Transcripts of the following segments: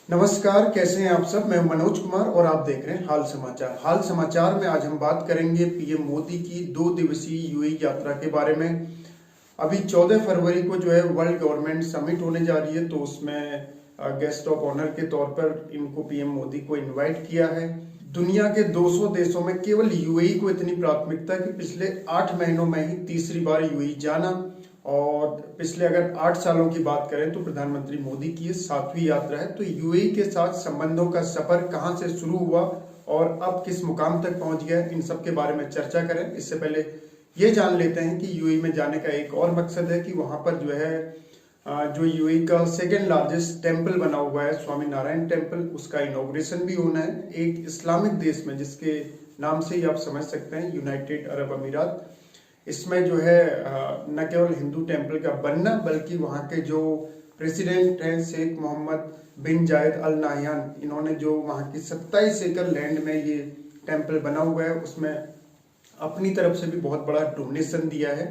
नमस्कार, कैसे हैं आप सब। मैं मनोज कुमार और आप देख रहे हैं हाल समाचार। हाल समाचार में आज हम बात करेंगे पीएम मोदी की 2 दिवसीय यूएई यात्रा के बारे में। अभी 14 फरवरी को जो है वर्ल्ड गवर्नमेंट समिट होने जा रही है, तो उसमें गेस्ट ऑफ ऑनर के तौर पर इनको पीएम मोदी को इनवाइट किया है। दुनिया के 200 देशों में केवल यूएई को इतनी प्राथमिकता कि पिछले 8 महीनों में ही तीसरी बार यूएई जाना। और पिछले अगर 8 सालों की बात करें तो प्रधानमंत्री मोदी की ये 7वीं यात्रा है। तो यूएई के साथ संबंधों का सफर कहां से शुरू हुआ और अब किस मुकाम तक पहुंच गया, इन सब के बारे में चर्चा करें। इससे पहले ये जान लेते हैं कि यूएई में जाने का एक और मकसद है कि वहां पर जो है जो यूएई का सेकेंड लार्जेस्ट टेम्पल बना हुआ है, स्वामी नारायण टेम्पल, उसका इनॉग्रेशन भी होना है एक इस्लामिक देश में जिसके नाम से ही आप समझ सकते हैं, यूनाइटेड अरब अमीरात। इसमें जो है न केवल हिंदू टेम्पल का बनना बल्कि वहाँ के जो प्रेसिडेंट हैं शेख मोहम्मद बिन जायद अल नाह्यान, इन्होंने जो वहाँ की 27 एकड़ लैंड में ये टेम्पल बना हुआ है उसमें अपनी तरफ से भी बहुत बड़ा डोनेशन दिया है।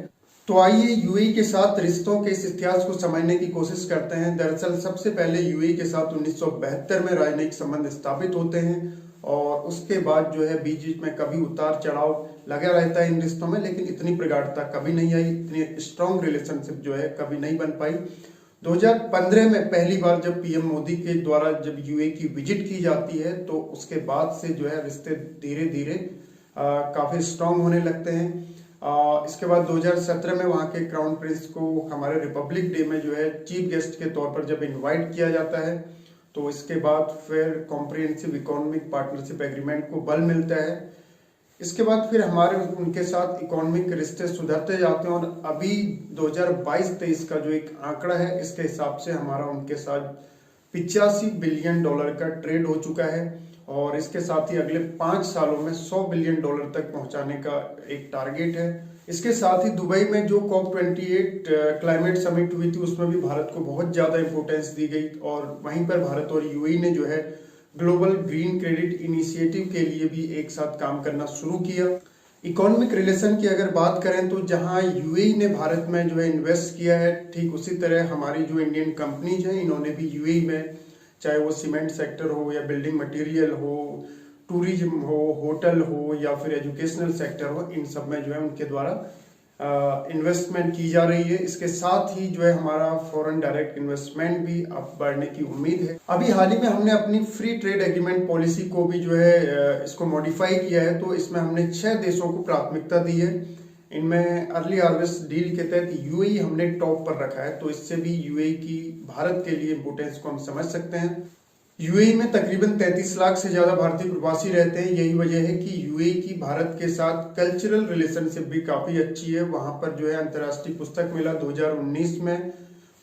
तो आइए यूएई के साथ रिश्तों के इस इतिहास को समझने की कोशिश करते हैं। दरअसल सबसे पहले यूएई के साथ 1972 में राजनयिक संबंध स्थापित होते हैं और उसके बाद जो है बीच बीच में कभी उतार चढ़ाव लगा रहता है इन रिश्तों में, लेकिन इतनी प्रगाढ़ता कभी नहीं आई, इतनी स्ट्रॉन्ग रिलेशनशिप जो है कभी नहीं बन पाई। 2015 में पहली बार जब पीएम मोदी के द्वारा जब यूएई की विजिट की जाती है तो उसके बाद से जो है रिश्ते धीरे धीरे काफी स्ट्रॉन्ग होने लगते हैं। इसके बाद 2017 में वहाँ के क्राउन प्रिंस को हमारे रिपब्लिक डे में जो है चीफ गेस्ट के तौर पर जब इनवाइट किया जाता है तो इसके बाद फिर कॉम्प्रिहेंसिव इकोनॉमिक पार्टनरशिप एग्रीमेंट को बल मिलता है। इसके बाद फिर हमारे उनके साथ इकोनॉमिक रिश्ते सुधरते जाते हैं और अभी 2022-23 का जो एक आंकड़ा है इसके हिसाब से हमारा उनके साथ 85 बिलियन डॉलर का ट्रेड हो चुका है और इसके साथ ही अगले 5 सालों में 100 बिलियन डॉलर तक पहुंचाने का एक टारगेट है। इसके साथ ही दुबई में जो COP28 क्लाइमेट समिट हुई थी उसमें भी भारत को बहुत ज्यादा इंपोर्टेंस दी गई और वहीं पर भारत और यूएई ने जो है ग्लोबल ग्रीन क्रेडिट इनिशिएटिव के लिए भी एक साथ काम करना शुरू किया। इकोनॉमिक रिलेशन की अगर बात करें तो जहां यूएई ने भारत में जो है इन्वेस्ट किया है, ठीक उसी तरह हमारी जो इंडियन कंपनीज हैं इन्होंने भी यूएई में, चाहे वो सीमेंट सेक्टर हो या बिल्डिंग मटेरियल हो, टूरिज्म हो, होटल हो या फिर एजुकेशनल सेक्टर हो, इन सब में जो है उनके द्वारा इन्वेस्टमेंट की जा रही है। इसके साथ ही जो है हमारा फॉरेन डायरेक्ट इन्वेस्टमेंट भी अब बढ़ने की उम्मीद है। अभी हाल ही में हमने अपनी फ्री ट्रेड एग्रीमेंट पॉलिसी को भी जो है इसको मॉडिफाई किया है, तो इसमें हमने 6 देशों को प्राथमिकता दी है। इनमें अर्ली हार्वेस्ट डील के तहत यूएई हमने टॉप पर रखा है, तो इससे भी यूएई की भारत के लिए इंपोर्टेंस को हम समझ सकते हैं। यूएई में तकरीबन 33 लाख से ज्यादा भारतीय प्रवासी रहते हैं। यही वजह है कि यूएई की भारत के साथ कल्चरल रिलेशनशिप भी काफी अच्छी है। वहां पर जो है अंतर्राष्ट्रीय पुस्तक मेला 2019 में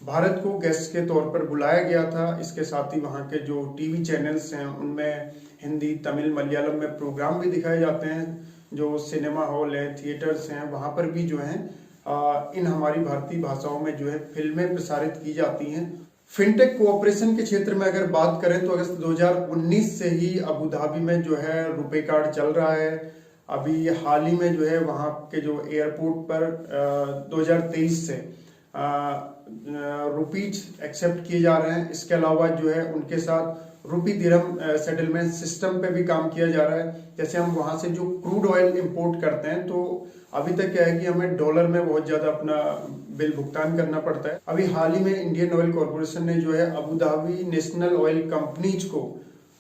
भारत को गेस्ट के तौर पर बुलाया गया था। इसके साथ ही वहां के जो टीवी चैनल्स हैं उनमें हिंदी, तमिल, मलयालम में प्रोग्राम भी दिखाए जाते हैं। जो सिनेमा हॉल है, थिएटर्स हैं, वहां पर भी जो है इन हमारी भारतीय भाषाओं में जो है फिल्में प्रसारित की जाती हैं। फिनटेक कोऑपरेशन के क्षेत्र में अगर बात करें तो अगस्त 2019 से ही अबू धाबी में जो है रुपे कार्ड चल रहा है। अभी हाल ही में जो है वहाँ के जो एयरपोर्ट पर 2023 से रुपीज एक्सेप्ट किए जा रहे हैं। इसके अलावा जो है उनके साथ रुपी दिरहम सेटलमेंट सिस्टम पे भी काम किया जा रहा है। जैसे हम वहाँ से जो क्रूड ऑयल इंपोर्ट करते हैं तो अभी तक क्या है कि हमें डॉलर में बहुत ज्यादा अपना बिल भुगतान करना पड़ता है। अभी हाल ही में इंडियन ऑयल कॉर्पोरेशन ने जो है Abu Dhabi national oil companies को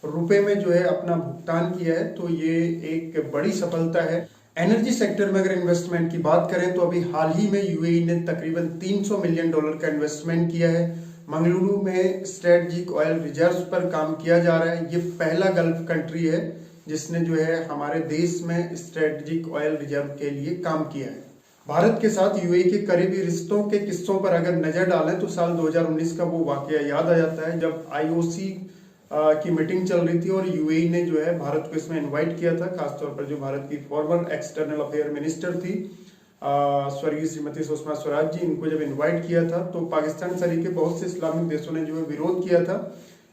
रुपए में जो है अपना भुगतान किया है, तो ये एक बड़ी सफलता है। एनर्जी सेक्टर में अगर इन्वेस्टमेंट की बात करें तो अभी हाल ही में यूएई ने तकरीबन 300 मिलियन डॉलर का इन्वेस्टमेंट किया है। मंगलुरु में स्ट्रेटेजिक ऑयल रिजर्व पर काम किया जा रहा है। ये पहला गल्फ कंट्री है जिसने जो है हमारे देश में स्ट्रेटेजिक ऑयल रिजर्व के लिए काम किया है। भारत के साथ यूएई के करीबी रिश्तों के किस्सों पर अगर नजर डालें तो साल 2019 का वो वाकया याद आ जाता है जब आईओसी की मीटिंग चल रही थी और यूएई ने जो है भारत को इसमें इनवाइट किया था। खासतौर पर जो भारत की फॉर्मर एक्सटर्नल अफेयर मिनिस्टर थी स्वर्गीय श्रीमती सुषमा स्वराज जी, इनको जब इनवाइट किया था तो पाकिस्तान सरीके बहुत से इस्लामिक देशों ने जो है विरोध किया था।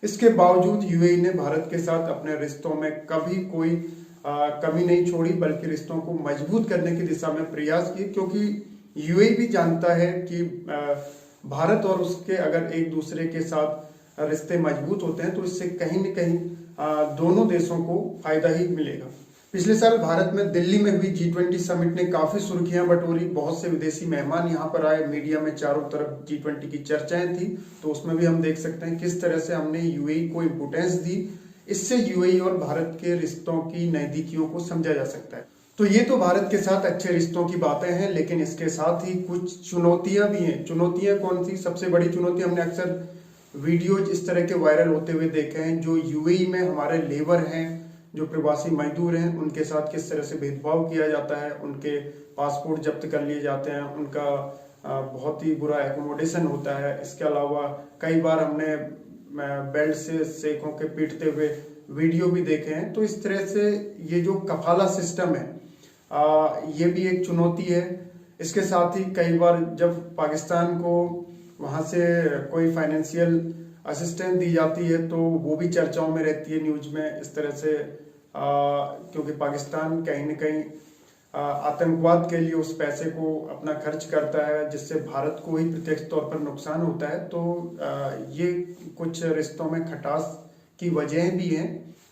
इसके बावजूद यूएई ने भारत के साथ अपने रिश्तों में कभी कोई कमी नहीं छोड़ी, बल्कि रिश्तों को मजबूत करने की दिशा में प्रयास किए, क्योंकि यूएई भी जानता है कि भारत और उसके अगर एक दूसरे के साथ रिश्ते मजबूत होते हैं तो इससे कहीं न कहीं दोनों देशों को फायदा ही मिलेगा। पिछले साल भारत में दिल्ली में हुई G20 समिट ने काफी सुर्खियां बटोरी। बहुत से विदेशी मेहमान यहां पर आए, मीडिया में चारों तरफ G20 की चर्चाएं थी। तो उसमें भी हम देख सकते हैं किस तरह से हमने यूएई को इम्पोर्टेंस दी। इससे यूएई और भारत के रिश्तों की नजदीकियों को समझा जा सकता है। तो ये तो भारत के साथ अच्छे रिश्तों की बातें हैं, लेकिन इसके साथ ही कुछ चुनौतियां भी हैं। चुनौतियां कौन सी? सबसे बड़ी चुनौती, हमने अक्सर वीडियोज इस तरह के वायरल होते हुए देखे हैं, जो यूएई में हमारे लेबर हैं, जो प्रवासी मजदूर हैं, उनके साथ किस तरह से भेदभाव किया जाता है, उनके पासपोर्ट जब्त कर लिए जाते हैं, उनका बहुत ही बुरा एकोमोडेशन होता है। इसके अलावा कई बार हमने बेल्ट से शेखों के पीटते हुए वीडियो भी देखे हैं। तो इस तरह से ये जो कफाला सिस्टम है ये भी एक चुनौती है। इसके साथ ही कई बार जब पाकिस्तान को वहां से कोई फाइनेंशियल असिस्टेंस दी जाती है तो वो भी चर्चाओं में रहती है न्यूज में इस तरह से, क्योंकि पाकिस्तान कहीं न कहीं आतंकवाद के लिए उस पैसे को अपना खर्च करता है, जिससे भारत को ही प्रत्यक्ष तौर पर नुकसान होता है। तो ये कुछ रिश्तों में खटास की वजह भी हैं।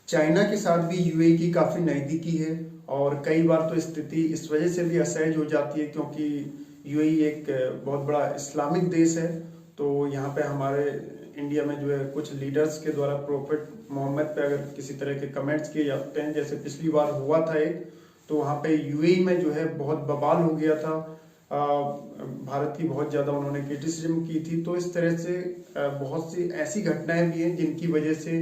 चाइना के साथ भी यूएई की काफी नजदीकी है और कई बार तो स्थिति इस वजह से भी असहज हो जाती है क्योंकि यूएई एक बहुत बड़ा इस्लामिक देश है। तो यहाँ पे हमारे इंडिया में जो है कुछ लीडर्स के द्वारा प्रोफेट मोहम्मद पे अगर किसी तरह के कमेंट्स किए जाते हैं, जैसे पिछली बार हुआ था एक, तो वहाँ पे यूएई में जो है बहुत बवाल हो गया था। भारत की बहुत ज्यादा उन्होंने क्रिटिसिज्म की थी। तो इस तरह से बहुत सी ऐसी घटनाएं भी हैं जिनकी वजह से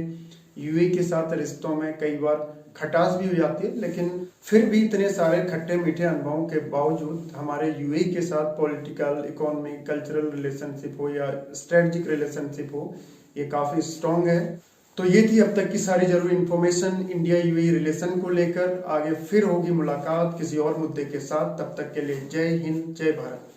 यूएई के साथ रिश्तों में कई बार खटास भी हो जाती है, लेकिन फिर भी इतने सारे खट्टे मीठे अनुभवों के बावजूद हमारे यूएई के साथ पॉलिटिकल, इकोनॉमिक, कल्चरल रिलेशनशिप हो या स्ट्रेटेजिक रिलेशनशिप हो, ये काफी स्ट्रांग है। तो ये थी अब तक की सारी जरूरी इंफॉर्मेशन इंडिया यूएई रिलेशन को लेकर। आगे फिर होगी मुलाकात किसी और मुद्दे के साथ। तब तक के लिए जय हिंद, जय भारत।